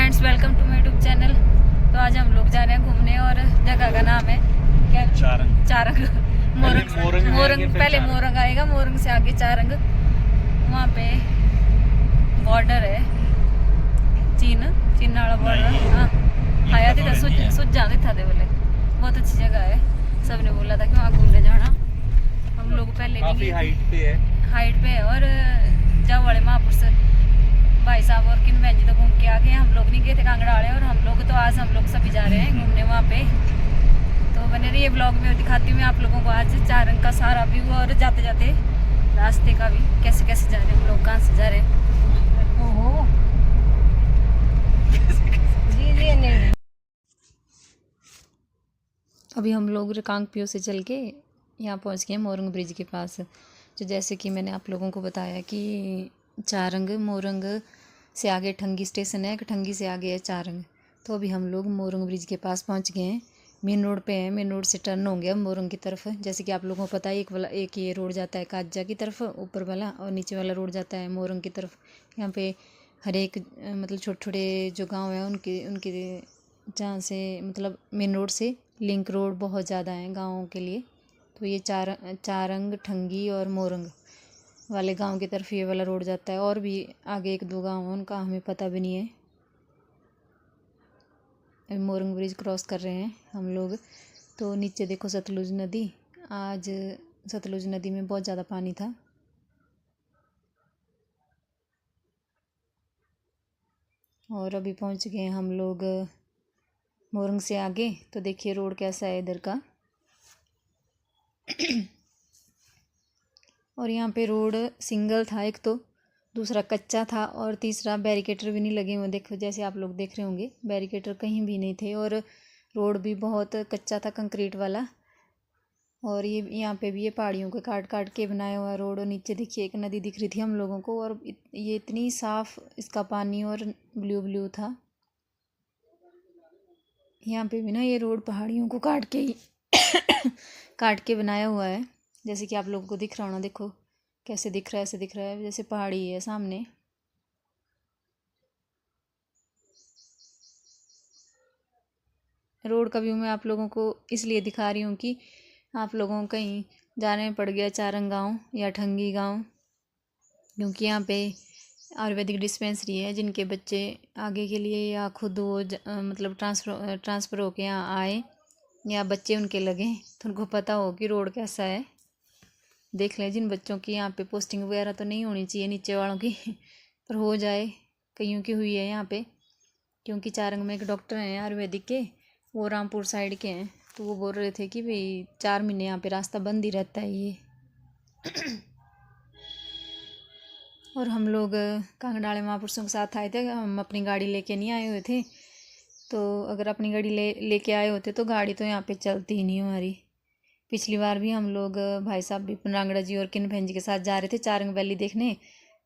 Friends, welcome to my YouTube channel. तो आज हम लोग जा रहे हैं घूमने और जगह का नाम है क्या? चारंग। चारंग मोरंग पहले मोरंग आएगा, मोरंग से आगे चारंग। वहाँ पे बॉर्डर है, चीन वाला बॉर्डर। हाँ, आया था सुझ जाते था बोले बहुत अच्छी जगह है। सबने बोला था कि वहाँ घूमने जाना। हम लोग पहले काफी हाइट पे है और जब वाले महापुर से भाई साहब और किन बहन जी तो घूम के आ गए। हम लोग नहीं गए थे कांगड़ाले, और हम लोग तो आज हम लोग सभी जा रहे हैं घूमने वहाँ पे। तो बने रही ये ब्लॉग में दिखाती हूँ मैं आप लोगों को आज चारंग का सारा व्यू और जाते जाते रास्ते का भी, कैसे कैसे जा रहे हैं हम लोग, कहाँ से जा रहे हैं। ओहो जी अभी हम लोग रिकांगपियो से चल के यहाँ पहुँच गए मोरंग ब्रिज के पास। जो जैसे कि मैंने आप लोगों को बताया कि चारंग मोरंग से आगे ठंगी स्टेशन है, ठंगी से आगे है चारंग। तो अभी हम लोग मोरंग ब्रिज के पास पहुँच गए हैं। मेन रोड पे है, मेन रोड से टर्न होंगे हम मोरंग की तरफ। जैसे कि आप लोगों को पता है एक ये रोड जाता है काजा की तरफ ऊपर वाला, और नीचे वाला रोड जाता है मोरंग की तरफ। यहाँ पे हर एक मतलब छोटे छोटे जो गाँव हैं उनके जहाँ से मतलब मेन रोड से लिंक रोड बहुत ज़्यादा हैं गाँवों के लिए। तो ये चारंग ठंगी और मोरंग वाले गांव की तरफ ये वाला रोड जाता है, और भी आगे एक दो गांव हैं उनका हमें पता भी नहीं है। अभी मोरंग ब्रिज क्रॉस कर रहे हैं हम लोग। तो नीचे देखो सतलुज नदी, आज सतलुज नदी में बहुत ज़्यादा पानी था। और अभी पहुंच गए हम लोग मोरंग से आगे। तो देखिए रोड कैसा है इधर का। और यहाँ पे रोड सिंगल था एक, तो दूसरा कच्चा था, और तीसरा बैरिकेटर भी नहीं लगे हुए। देखो जैसे आप लोग देख रहे होंगे बैरिकेटर कहीं भी नहीं थे, और रोड भी बहुत कच्चा था कंक्रीट वाला। और ये यहाँ पे भी ये पहाड़ियों के काट काट के बनाया हुआ रोड। और नीचे देखिए एक नदी दिख रही थी हम लोगों को, और ये इतनी साफ़ इसका पानी और ब्लू ब्लू था। यहाँ पे भी ना ये रोड पहाड़ियों को काट के ही काट के बनाया हुआ है। जैसे कि आप लोगों को दिख रहा होना, देखो कैसे दिख रहा है, ऐसे दिख रहा है जैसे पहाड़ी है सामने। रोड का व्यू मैं आप लोगों को इसलिए दिखा रही हूँ कि आप लोगों को कहीं जाने में पड़ गया चारंग गाँव या ठंगी गाँव, क्योंकि यहाँ पे आयुर्वेदिक डिस्पेंसरी है। जिनके बच्चे आगे के लिए या खुद वो मतलब ट्रांसफ़र होके यहाँ आए या बच्चे उनके लगे, तो उनको पता हो कि रोड कैसा है। देख लें जिन बच्चों की यहाँ पे पोस्टिंग वगैरह तो नहीं होनी चाहिए नीचे वालों की पर हो जाए, कईयों की हुई है यहाँ पे। क्योंकि चारंग में एक डॉक्टर हैं आयुर्वेदिक के, वो रामपुर साइड के हैं। तो वो बोल रहे थे कि भाई 4 महीने यहाँ पे रास्ता बंद ही रहता है ये। और हम लोग कांगड़ाले महापुरुषों के साथ आए थे, हम अपनी गाड़ी लेके नहीं आए हुए थे। तो अगर अपनी गाड़ी लेके आए होते तो गाड़ी तो यहाँ पे चलती ही नहीं हमारी। पिछली बार भी हम लोग भाई साहब विपिन रांगड़ा जी और किन बहन जी के साथ जा रहे थे चारंग वैली देखने।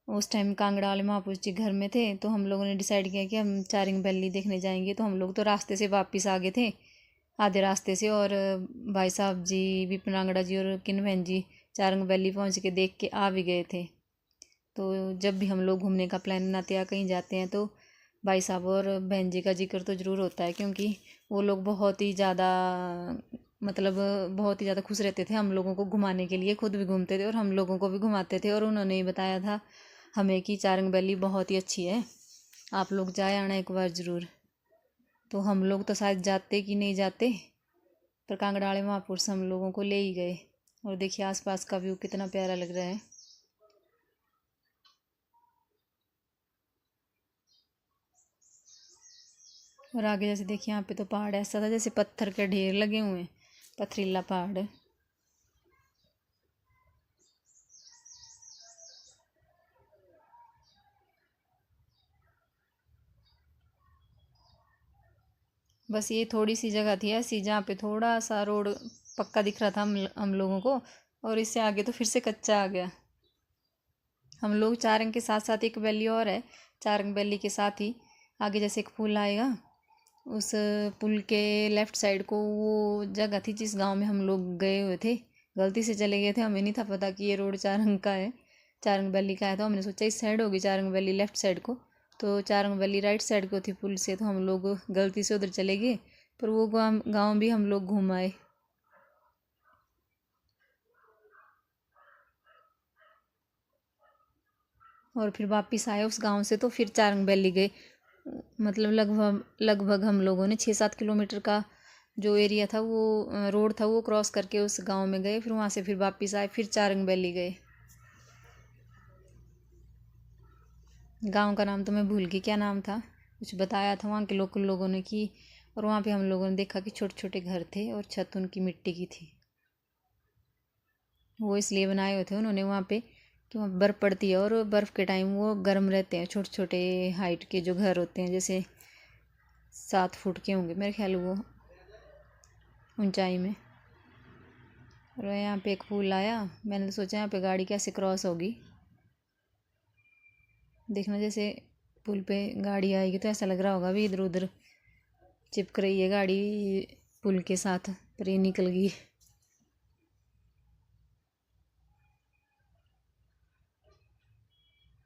उस टाइम कांगड़ा वाले महापुरुष जी घर में थे, तो हम लोगों ने डिसाइड किया कि हम चारंग वैली देखने जाएंगे। तो हम लोग तो रास्ते से वापस आ गए थे आधे रास्ते से, और भाई साहब जी विपिन रांगड़ा जी और किन बहन जी चारंग वैली पहुँच के देख के आ भी गए थे। तो जब भी हम लोग घूमने का प्लान बनाते या कहीं जाते हैं तो भाई साहब और बहन जी का जिक्र तो ज़रूर होता है, क्योंकि वो लोग बहुत ही ज़्यादा मतलब बहुत ही ज़्यादा खुश रहते थे हम लोगों को घुमाने के लिए। खुद भी घूमते थे और हम लोगों को भी घुमाते थे, और उन्होंने ही बताया था हमें कि चारंग वैली बहुत ही अच्छी है, आप लोग जाए आना एक बार ज़रूर। तो हम लोग तो शायद जाते कि नहीं जाते, पर कांगड़ाले महापुरुष हम लोगों को ले ही गए। और देखिए आसपास का व्यू कितना प्यारा लग रहा है। और आगे जैसे देखिए यहाँ पे तो पहाड़ ऐसा था जैसे पत्थर के ढेर लगे हुए हैं, पथरीला पहाड़। बस ये थोड़ी सी जगह थी ऐसी जहाँ पे थोड़ा सा रोड पक्का दिख रहा था हम लोगों को, और इससे आगे तो फिर से कच्चा आ गया। हम लोग चारंग के साथ साथ एक वैली और है, चारंग वैली के साथ ही आगे जैसे एक पुल आएगा, उस पुल के लेफ़्ट साइड को वो जगह थी जिस गांव में हम लोग गए हुए थे। गलती से चले गए थे, हमें नहीं था पता कि ये रोड चारंग का है, चारंग वैली का है। तो हमने सोचा इस साइड होगी चारंग वैली लेफ़्ट साइड को, तो चारंग वैली राइट साइड को थी पुल से, तो हम लोग गलती से उधर चले गए, पर वो गाँव भी हम लोग घूम आए। और फिर वापस आए उस गांव से, तो फिर चारंग वैली गए। मतलब लगभग लगभग हम लोगों ने 6-7 किलोमीटर का जो एरिया था, वो रोड था, वो क्रॉस करके उस गांव में गए। फिर वहाँ से फिर वापस आए, फिर चारंग वैली गए। गांव का नाम तो मैं भूल गई, क्या नाम था, कुछ बताया था वहाँ के लोकल लोगों ने कि। और वहाँ पे हम लोगों ने देखा कि छोटे छोटे घर थे और छत उनकी मिट्टी की थी। वो इसलिए बनाए हुए थे उन्होंने वहाँ पे कि वहाँ बर्फ़ पड़ती है, और बर्फ़ के टाइम वो गर्म रहते हैं। छोटे छोटे हाइट के जो घर होते हैं, जैसे 7 फुट के होंगे मेरे ख्याल वो ऊंचाई में। और यहाँ पे एक पुल आया, मैंने तो सोचा यहाँ पे गाड़ी कैसे क्रॉस होगी। देखना जैसे पुल पे गाड़ी आएगी तो ऐसा लग रहा होगा भी इधर उधर चिपक रही है गाड़ी पुल के साथ, पर ये निकल गई।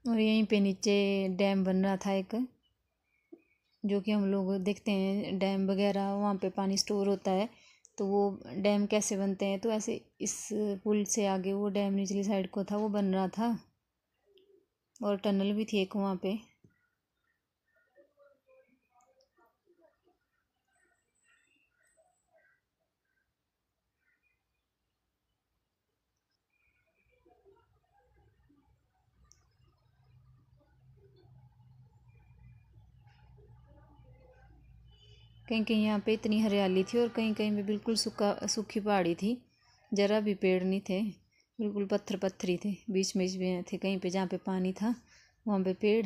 और यहीं पे नीचे डैम बन रहा था एक, जो कि हम लोग देखते हैं डैम वगैरह, वहाँ पे पानी स्टोर होता है। तो वो डैम कैसे बनते हैं, तो ऐसे इस पुल से आगे वो डैम निचली साइड को था, वो बन रहा था। और टनल भी थी एक वहाँ पे। कहीं कहीं यहाँ पे इतनी हरियाली थी, और कहीं कहीं पे बिल्कुल सूखी पहाड़ी थी, जरा भी पेड़ नहीं थे, बिल्कुल पत्थर पत्थर ही थे। बीच में थे कहीं पे जहाँ पे पानी था वहाँ पे पेड़।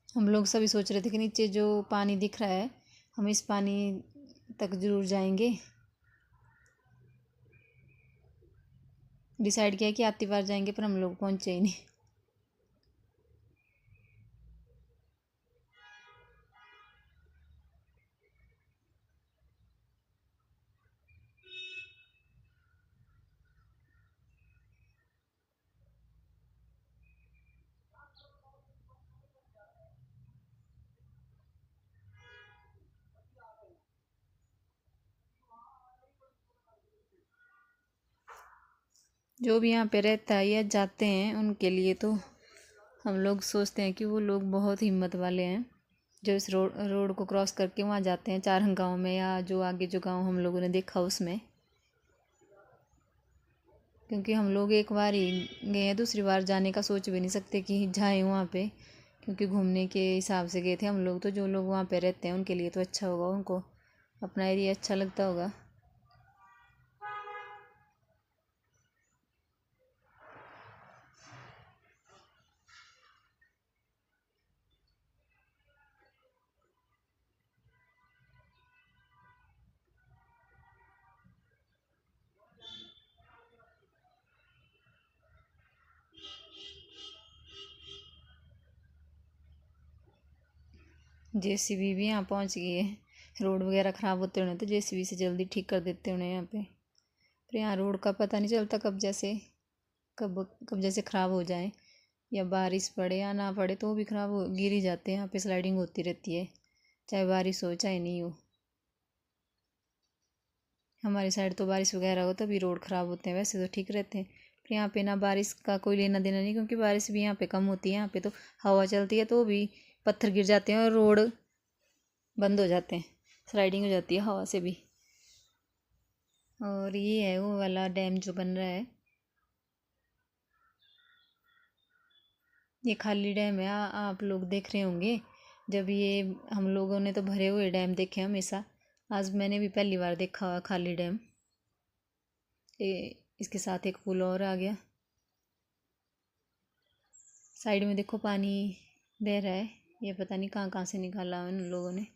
हम लोग सभी सोच रहे थे कि नीचे जो पानी दिख रहा है, हम इस पानी तक जरूर जाएंगे। डिसाइड किया कि आती बार जाएंगे, पर हम लोग पहुँचे ही नहीं। जो भी यहाँ पे रहता है या जाते हैं, उनके लिए तो हम लोग सोचते हैं कि वो लोग बहुत हिम्मत वाले हैं, जो इस रोड रोड को क्रॉस करके वहाँ जाते हैं चारंग गाँव में, या जो आगे जो गांव हम लोगों ने देखा उसमें। क्योंकि हम लोग एक बार ही गए हैं, दूसरी बार जाने का सोच भी नहीं सकते कि जाएं वहाँ पे, क्योंकि घूमने के हिसाब से गए थे हम लोग। तो जो लोग वहाँ पे रहते हैं उनके लिए तो अच्छा होगा, उनको अपना एरिया अच्छा लगता होगा। जेसीबी भी यहाँ पहुँच गई है। रोड वगैरह ख़राब होते होने तो जेसीबी से जल्दी ठीक कर देते होने यहाँ पे। पर यहाँ रोड का पता नहीं चलता कब कब जैसे ख़राब हो जाए, या बारिश पड़े या ना पड़े तो वो भी ख़राब हो गिर ही जाते हैं। यहाँ पे स्लाइडिंग होती रहती है, चाहे बारिश हो चाहे नहीं हो। हमारी साइड तो बारिश वगैरह हो तभी रोड ख़राब होते हैं, वैसे तो ठीक रहते हैं। पर यहाँ पे ना बारिश का कोई लेना देना नहीं, क्योंकि बारिश भी यहाँ पे कम होती है। यहाँ पे तो हवा चलती है तो भी पत्थर गिर जाते हैं और रोड बंद हो जाते हैं, स्लाइडिंग हो जाती है हवा से भी। और ये है वो वाला डैम जो बन रहा है, ये खाली डैम है। आप लोग देख रहे होंगे, जब ये हम लोगों ने तो भरे हुए डैम देखे हमेशा, आज मैंने भी पहली बार देखा हुआ खाली डैम। इसके साथ एक पुल और आ गया। साइड में देखो पानी बह रहा है, ये पता नहीं कहाँ कहाँ से निकाला उन लोगों ने।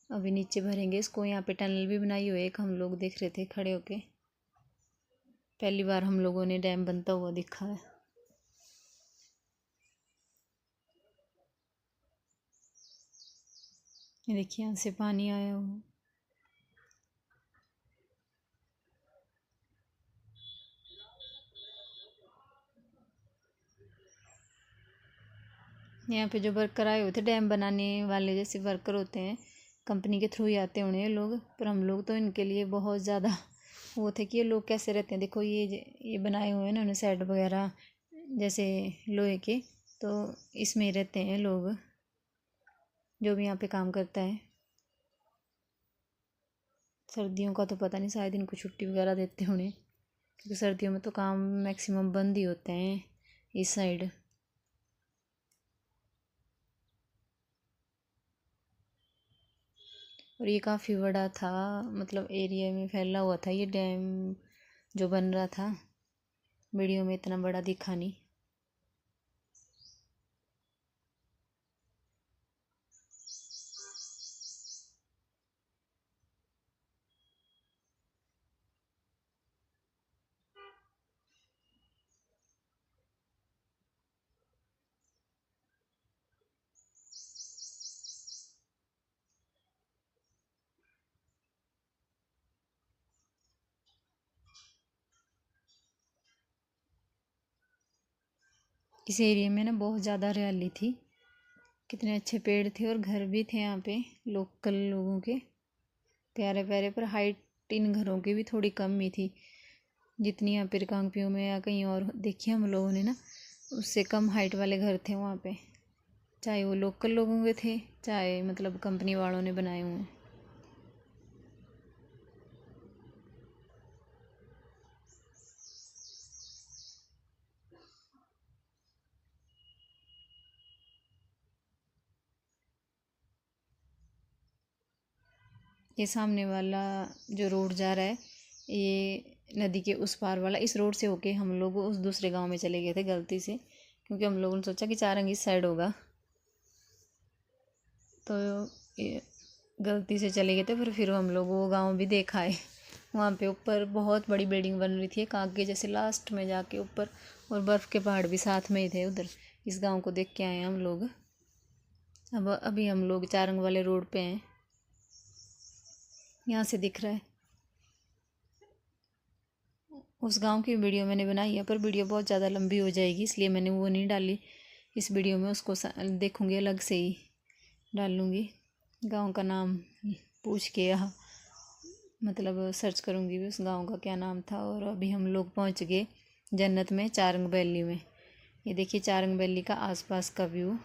अभी नीचे भरेंगे इसको। यहाँ पे टनल भी बनाई हुई है एक, हम लोग देख रहे थे खड़े होके। पहली बार हम लोगों ने डैम बनता हुआ देखा है। ये देखिए यहाँ से पानी आया हुआ। यहाँ पे जो वर्कर आए हुए थे, डैम बनाने वाले जैसे वर्कर होते हैं, कंपनी के थ्रू ही आते होंगे ये लोग, पर हम लोग तो इनके लिए बहुत ज़्यादा वो थे कि ये लोग कैसे रहते हैं। देखो ये बनाए हुए हैं ना उन्होंने शेड वगैरह जैसे लोहे के, तो इसमें ही रहते हैं लोग जो भी यहाँ पे काम करता है। सर्दियों का तो पता नहीं, शायद इनको छुट्टी वगैरह देते होंगे, क्योंकि सर्दियों में तो काम मैक्सिमम बंद ही होते हैं इस साइड। और ये काफ़ी बड़ा था, मतलब एरिया में फैला हुआ था ये डैम जो बन रहा था। वीडियो में इतना बड़ा दिखा नहीं। इस एरिया में ना बहुत ज़्यादा हरियाली थी, कितने अच्छे पेड़ थे और घर भी थे यहाँ पे लोकल लोगों के, प्यारे प्यारे। पर हाइट इन घरों की भी थोड़ी कम ही थी, जितनी यहाँ पे रिकांगपिओ में या कहीं और देखी हम लोगों ने ना, उससे कम हाइट वाले घर थे वहाँ पे, चाहे वो लोकल लोगों के थे चाहे मतलब कंपनी वालों ने बनाए हुए हैं। ये सामने वाला जो रोड जा रहा है, ये नदी के उस पार वाला, इस रोड से होके हम लोग उस दूसरे गांव में चले गए थे गलती से, क्योंकि हम लोगों ने सोचा कि चारंग इस साइड होगा, तो ये गलती से चले गए थे। फिर हम लोग वो गांव भी देखा है। वहाँ पे ऊपर बहुत बड़ी बिल्डिंग बन रही थी, एक आगे जैसे लास्ट में जाके ऊपर, और बर्फ़ के पहाड़ भी साथ में ही थे उधर। इस गांव को देख के आए हम लोग। अब अभी हम लोग चारंग वाले रोड पे हैं, यहाँ से दिख रहा है। उस गांव की वीडियो मैंने बनाई है, पर वीडियो बहुत ज़्यादा लंबी हो जाएगी, इसलिए मैंने वो नहीं डाली इस वीडियो में। उसको देखूँगी अलग से ही डाल लूँगी, गांव का नाम पूछ के यहाँ मतलब सर्च करूँगी भी उस गांव का क्या नाम था। और अभी हम लोग पहुँच गए जन्नत में, चारंग वैली में। ये देखिए चारंग वैली का आसपास का व्यू,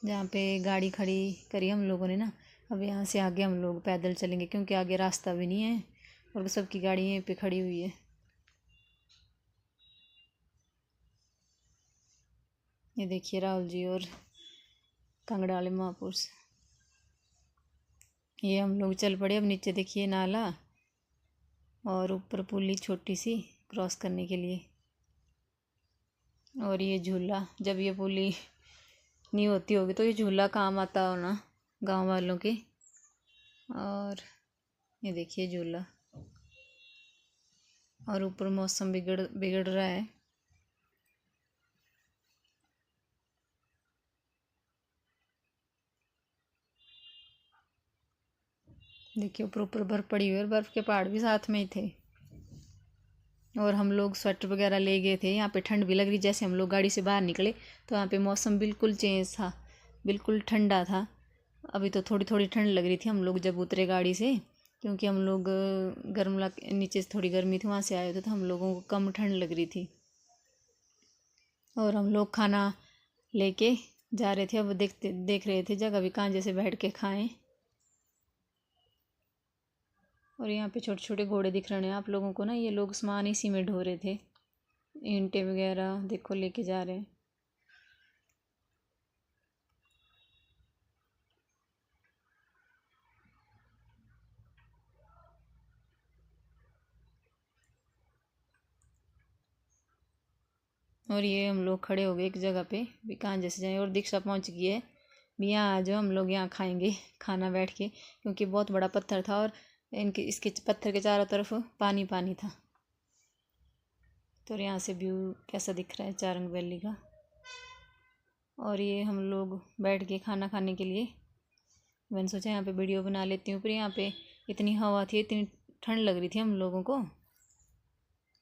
जहाँ पे गाड़ी खड़ी करी हम लोगों ने ना। अब यहाँ से आगे हम लोग पैदल चलेंगे, क्योंकि आगे रास्ता भी नहीं है और सबकी गाड़ी यहीं पे खड़ी हुई है। ये देखिए राहुल जी और कांगड़ाले महापुरुष। ये हम लोग चल पड़े। अब नीचे देखिए नाला और ऊपर पुली छोटी सी क्रॉस करने के लिए, और ये झूला। जब ये पुली नहीं होती होगी तो ये झूला काम आता हो ना गाँव वालों के। और ये देखिए झूला, और ऊपर मौसम बिगड़ बिगड़ रहा है। देखिए ऊपर ऊपर बर्फ़ पड़ी हुई है, और बर्फ़ के पहाड़ भी साथ में ही थे। और हम लोग स्वेटर वगैरह ले गए थे, यहाँ पे ठंड भी लग रही। जैसे हम लोग गाड़ी से बाहर निकले तो यहाँ पे मौसम बिल्कुल चेंज था, बिल्कुल ठंडा था। अभी तो थोड़ी थोड़ी ठंड लग रही थी हम लोग जब उतरे गाड़ी से, क्योंकि हम लोग गर्म नीचे से थोड़ी गर्मी थी, वहाँ से आए थे तो हम लोगों को कम ठंड लग रही थी। और हम लोग खाना लेके जा रहे थे, अब देख रहे थे जगह भी कहाँ जैसे बैठ के खाएं। और यहाँ पे छोटे छोटे घोड़े दिख रहे हैं आप लोगों को ना, ये लोग सामान इसी में ढो रहे थे, ईंटें वगैरह देखो लेके जा रहे हैं। और ये हम लोग खड़े हो गए एक जगह पे, भी कहाँ जैसे जाएँ। और दीक्षा पहुँच गई है भी, यहाँ आ जाओ हम लोग यहाँ खाएंगे खाना बैठ के, क्योंकि बहुत बड़ा पत्थर था और इनके इसके पत्थर के चारों तरफ पानी पानी था। तो यहाँ से व्यू कैसा दिख रहा है चारंग वैली का। और ये हम लोग बैठ के खाना खाने के लिए, मैंने सोचा यहाँ पे वीडियो बना लेती हूँ। पर यहाँ पे इतनी हवा थी, इतनी ठंड लग रही थी हम लोगों को।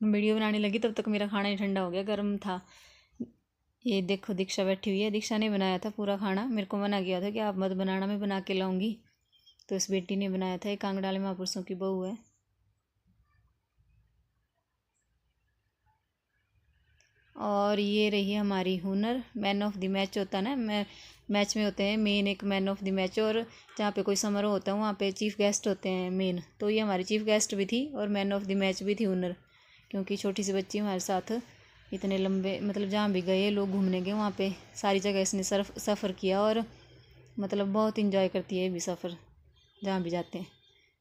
वीडियो बनाने लगी तब तक मेरा खाना ही ठंडा हो गया, गर्म था। ये देखो दीक्षा बैठी हुई है। दीक्षा ने बनाया था पूरा खाना, मेरे को मना किया था कि आप मत बनाना, मैं बना के लाऊंगी। तो इस बेटी ने बनाया था। ये कांगड़ाले महापुरुषों की बहू है। और ये रही हमारी हुनर। मैन ऑफ द मैच होता है ना, मैच में होते हैं मेन एक मैन ऑफ द मैच, और जहाँ पे कोई समारोह होता है वहाँ पे चीफ गेस्ट होते हैं मेन। तो ये हमारी चीफ गेस्ट भी थी और मैन ऑफ द मैच भी थी हुनर, क्योंकि छोटी सी बच्ची हमारे साथ इतने लंबे, मतलब जहाँ भी गए लोग घूमने गए वहाँ पे सारी जगह इसने सफ़र किया, और मतलब बहुत इंजॉय करती है ये भी सफ़र जहाँ भी जाते हैं।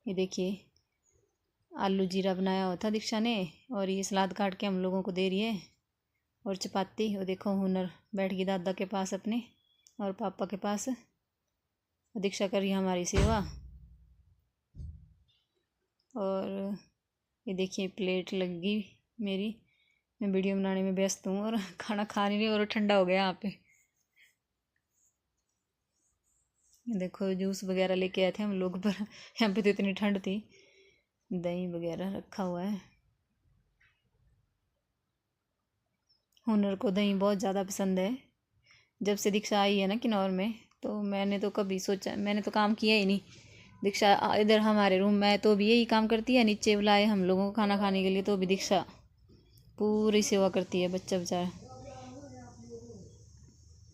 ये देखिए आलू जीरा बनाया हुआ था दीक्षा ने, और ये सलाद काट के हम लोगों को दे रही है, और चपाती। और देखो हुनर बैठ गई दादा के पास अपने और पापा के पास। दीक्षा कर रही है हमारी सेवा। और ये देखिए प्लेट लग गई मेरी, मैं वीडियो बनाने में व्यस्त हूँ और खाना खा नहीं रही, और ठंडा हो गया यहाँ पे। देखो जूस वगैरह लेके आए थे हम लोग, पर यहाँ पे तो इतनी ठंड थी। दही वगैरह रखा हुआ है। हुनर को दही बहुत ज़्यादा पसंद है। जब से दीक्षा आई है ना किन्नौर में, तो मैंने तो कभी सोचा, मैंने तो काम किया ही नहीं। दीक्षा इधर हमारे रूम में तो भी यही काम करती है, नीचे बुलाए हम लोगों को खाना खाने के लिए तो भी दीक्षा पूरी सेवा करती है। बच्चा बेचारा,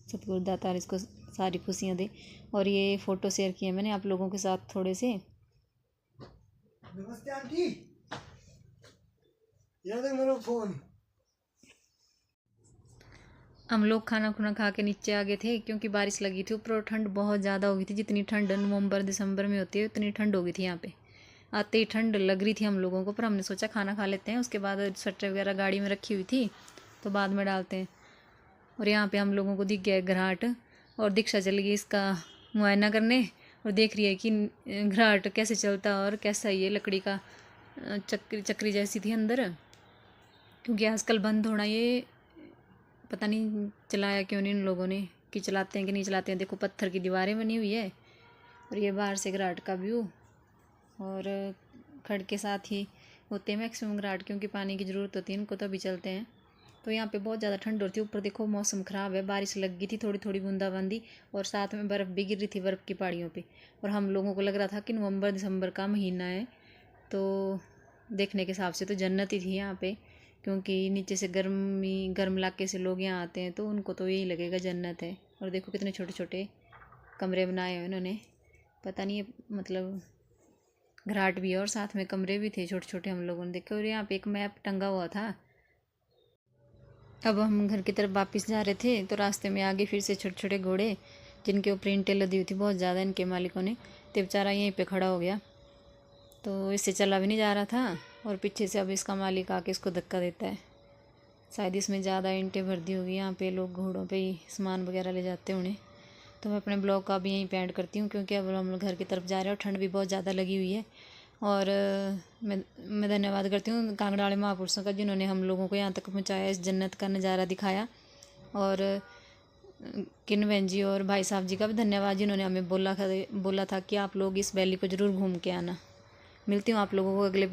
सतगुरु दातार इसको सारी खुशियाँ दे। और ये फ़ोटो शेयर किए मैंने आप लोगों के साथ थोड़े से। नमस्ते आंटी, ये देख मेरा फोन। हम लोग खाना खुना खा के नीचे आ गए थे, क्योंकि बारिश लगी थी ऊपर और ठंड बहुत ज़्यादा हो गई थी। जितनी ठंड नवंबर दिसंबर में होती है उतनी ठंड हो गई थी यहाँ पे। आते ही ठंड लग रही थी हम लोगों को, पर हमने सोचा खाना खा लेते हैं, उसके बाद स्वेटर वगैरह गाड़ी में रखी हुई थी तो बाद में डालते हैं। और यहाँ पे हम लोगों को दिख गया घराट, और दीक्षा चली गई इसका मुआयना करने, और देख रही है कि घराट कैसे चलता और कैसा ये लकड़ी का चक्री जैसी थी अंदर, क्योंकि आजकल बंद होना ये पता नहीं चलाया क्यों नहीं इन लोगों ने, कि चलाते हैं कि नहीं चलाते हैं। देखो पत्थर की दीवारें बनी हुई है, और ये बाहर से घराट का व्यू। और खड़ के साथ ही होते हैं मैक्सिमम घराट, क्योंकि पानी की ज़रूरत होती है इनको तभी चलते हैं। तो यहाँ पे बहुत ज़्यादा ठंड होती है। ऊपर देखो मौसम ख़राब है, बारिश लग गई थी, थोड़ी थोड़ी बूंदाबांदी, और साथ में बर्फ़ भी गिर रही थी बर्फ़ की पहाड़ियों पे। और हम लोगों को लग रहा था कि नवंबर दिसंबर का महीना है, तो देखने के हिसाब से तो जन्नत ही थी यहाँ पे, क्योंकि नीचे से गर्म इलाके से लोग यहाँ आते हैं तो उनको तो यही लगेगा जन्नत है। और देखो कितने छोटे छोटे कमरे बनाए हैं उन्होंने, पता नहीं मतलब घराट भी है और साथ में कमरे भी थे छोटे छोटे हम लोगों ने देखे। और यहाँ पे एक मैप टंगा हुआ था। अब हम घर की तरफ वापस जा रहे थे, तो रास्ते में आगे फिर से छोटे छोटे घोड़े, जिनके ऊपर ईंटें लदी हुई थी बहुत ज़्यादा इनके मालिकों ने, तो बेचारा यहीं पे खड़ा हो गया, तो इससे चला भी नहीं जा रहा था। और पीछे से अब इसका मालिक आके इसको धक्का देता है। शायद इसमें ज़्यादा ईंटें भर दी होगी, यहाँ पे लोग घोड़ों पे ही सामान वगैरह ले जाते हैं उन्हें। तो मैं अपने ब्लॉग का भी यहीं पे एंड करती हूँ, क्योंकि अब हम लोग घर की तरफ जा रहे हैं और ठंड भी बहुत ज़्यादा लगी हुई है। और मैं धन्यवाद करती हूँ कांगड़ाले महापुरुषों का, जिन्होंने हम लोगों को यहाँ तक पहुँचाया, इस जन्नत का नज़ारा दिखाया। और किन बहन जी और भाई साहब जी का भी धन्यवाद, जिन्होंने हमें बोला था कि आप लोग इस वैली को ज़रूर घूम के आना। मिलती हूँ आप लोगों को अगले